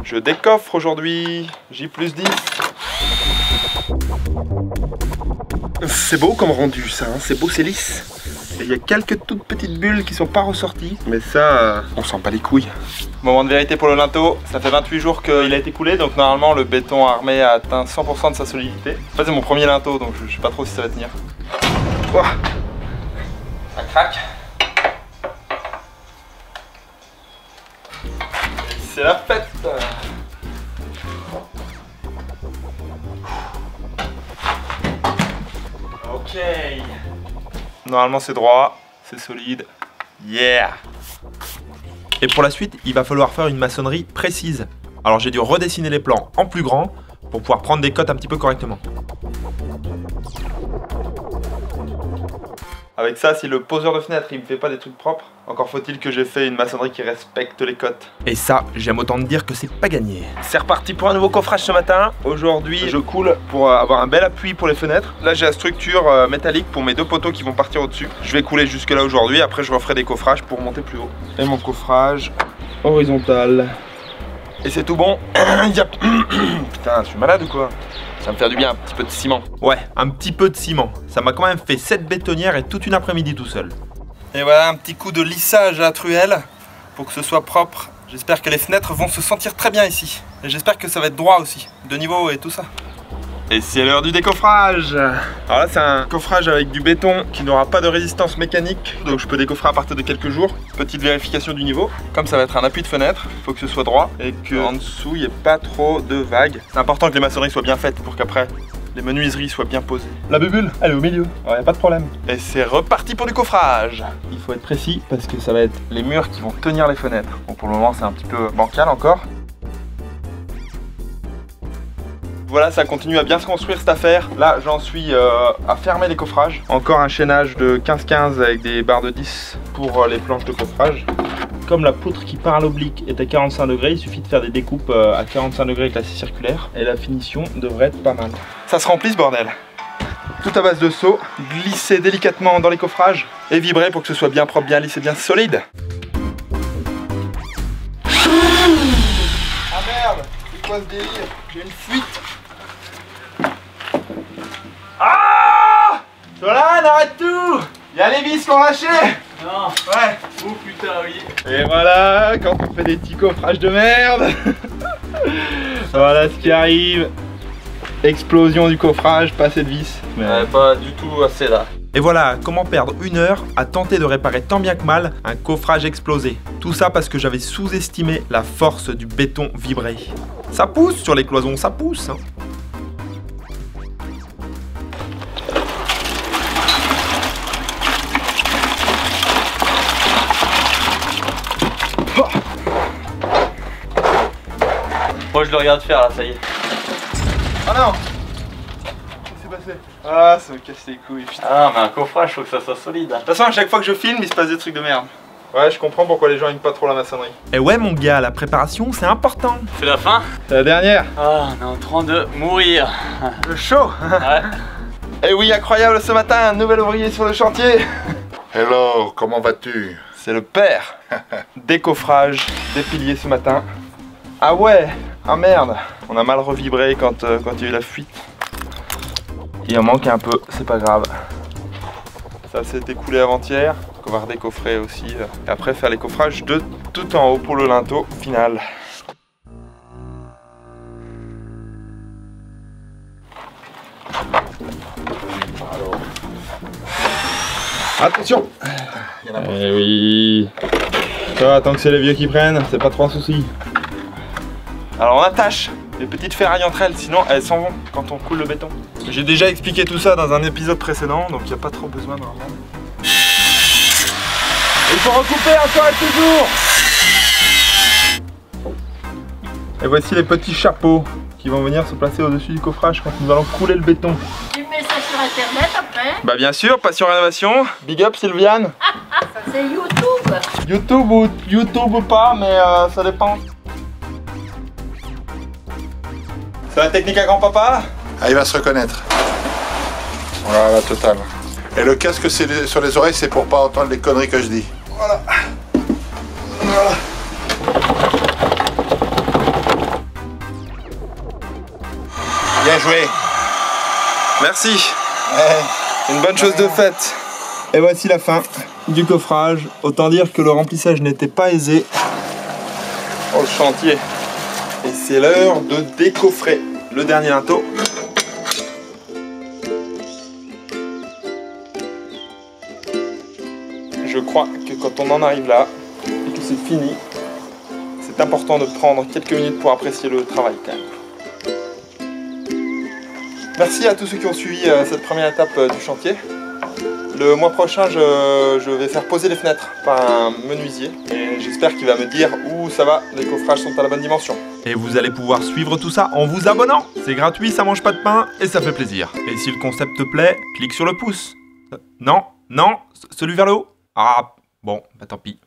Je décoffre aujourd'hui, J+10. C'est beau comme rendu ça, hein. C'est beau, c'est lisse. Il y a quelques toutes petites bulles qui sont pas ressorties, mais ça, on sent pas les couilles. Moment de vérité pour le linteau, ça fait 28 jours qu'il a été coulé, donc normalement le béton armé a atteint 100% de sa solidité. En fait c'est mon premier linteau, donc je sais pas trop si ça va tenir. Ouah. Ça craque. C'est la fête. Ok. Normalement c'est droit, c'est solide. Yeah. Et pour la suite, il va falloir faire une maçonnerie précise. Alors j'ai dû redessiner les plans en plus grand pour pouvoir prendre des cotes un petit peu correctement. Avec ça, si le poseur de fenêtre il me fait pas des trucs propres, encore faut-il que j'ai fait une maçonnerie qui respecte les cotes. Et ça, j'aime autant te dire que c'est pas gagné. C'est reparti pour un nouveau coffrage ce matin. Aujourd'hui, je coule pour avoir un bel appui pour les fenêtres. Là, j'ai la structure métallique pour mes deux poteaux qui vont partir au-dessus. Je vais couler jusque là aujourd'hui, après je referai des coffrages pour monter plus haut. Et mon coffrage horizontal. Et c'est tout bon. Putain, je suis malade ou quoi? Ça va me faire du bien, un petit peu de ciment. Ouais, un petit peu de ciment. Ça m'a quand même fait 7 bétonnières et toute une après-midi tout seul. Et voilà un petit coup de lissage à la truelle pour que ce soit propre. J'espère que les fenêtres vont se sentir très bien ici. Et j'espère que ça va être droit aussi, de niveau et tout ça. Et c'est l'heure du décoffrage. Alors là c'est un coffrage avec du béton qui n'aura pas de résistance mécanique. Donc je peux décoffrer à partir de quelques jours. Petite vérification du niveau. Comme ça va être un appui de fenêtre, il faut que ce soit droit et qu'en dessous il n'y ait pas trop de vagues. C'est important que les maçonneries soient bien faites pour qu'après les menuiseries soient bien posées. La bubule, elle est au milieu, alors il n'y a pas de problème. Et c'est reparti pour du coffrage. Il faut être précis parce que ça va être les murs qui vont tenir les fenêtres. Bon pour le moment c'est un petit peu bancal encore. Voilà, ça continue à bien se construire cette affaire. Là, j'en suis à fermer les coffrages. Encore un chaînage de 15-15 avec des barres de 10 pour les planches de coffrage. Comme la poutre qui part à l'oblique est à 45 degrés, il suffit de faire des découpes à 45 degrés avec la scie circulaire. Et la finition devrait être pas mal. Ça se remplit ce bordel. Tout à base de seaux, glisser délicatement dans les coffrages et vibrer pour que ce soit bien propre, bien lisse et bien solide. Ah merde, c'est quoi ce délire? J'ai une fuite. Ah Solane, arrête tout! Y'a les vis qu'on lâché! Non! Ouais! Oh putain, oui! Et voilà, quand on fait des petits coffrages de merde! Voilà ce qui arrive! Explosion du coffrage, pas assez de vis. Mais... Ouais, pas du tout assez là. Et voilà, comment perdre 1 heure à tenter de réparer tant bien que mal un coffrage explosé. Tout ça parce que j'avais sous-estimé la force du béton vibré. Ça pousse sur les cloisons, ça pousse! Hein. Moi je le regarde faire là, ça y est. Ah non! Qu'est-ce qui s'est passé? Ah, ça me casse les couilles, putain. Ah, mais un coffrage, faut que ça soit solide. De toute façon, à chaque fois que je filme, il se passe des trucs de merde. Ouais, je comprends pourquoi les gens aiment pas trop la maçonnerie. Et ouais, mon gars, la préparation, c'est important. C'est la fin? C'est la dernière. Ah, on est en train de mourir. Le chaud. Ouais. Et oui, incroyable, ce matin, un nouvel ouvrier sur le chantier. Hello, comment vas-tu? C'est le père. Décoffrage des piliers ce matin. Ah ouais, ah merde, on a mal revibré quand il y a eu la fuite. Il en manque un peu, c'est pas grave. Ça s'est écoulé avant-hier, donc on va redécoffrer aussi. Et après faire les coffrages de tout en haut pour le linteau final. Attention! Eh oui. Ça va, tant que c'est les vieux qui prennent, c'est pas trop un souci. Alors on attache les petites ferrailles entre elles, sinon elles s'en vont quand on coule le béton. J'ai déjà expliqué tout ça dans un épisode précédent, donc il n'y a pas trop besoin normalement. Il faut recouper encore et toujours. Et voici les petits chapeaux qui vont venir se placer au-dessus du coffrage quand nous allons couler le béton. Tu mets ça sur internet après? Bah bien sûr, Passion Rénovation. Big up Sylviane. Ça c'est YouTube. YouTube ou pas, mais ça dépend. C'est la technique à grand-papa? Ah, il va se reconnaître. Voilà, la totale. Et le casque sur les oreilles, c'est pour pas entendre les conneries que je dis. Voilà. Voilà. joué. Merci. Une bonne chose de faite. Et voici la fin du coffrage. Autant dire que le remplissage n'était pas aisé au chantier. Et c'est l'heure de décoffrer le dernier linteau. Je crois que quand on en arrive là et que c'est fini, c'est important de prendre quelques minutes pour apprécier le travail quand même. Merci à tous ceux qui ont suivi cette première étape du chantier. Le mois prochain, je vais faire poser les fenêtres par un menuisier et j'espère qu'il va me dire où ça va, les coffrages sont à la bonne dimension. Et vous allez pouvoir suivre tout ça en vous abonnant. C'est gratuit, ça mange pas de pain et ça fait plaisir. Et si le concept te plaît, clique sur le pouce. Non, celui vers le haut. Ah, bon, bah tant pis.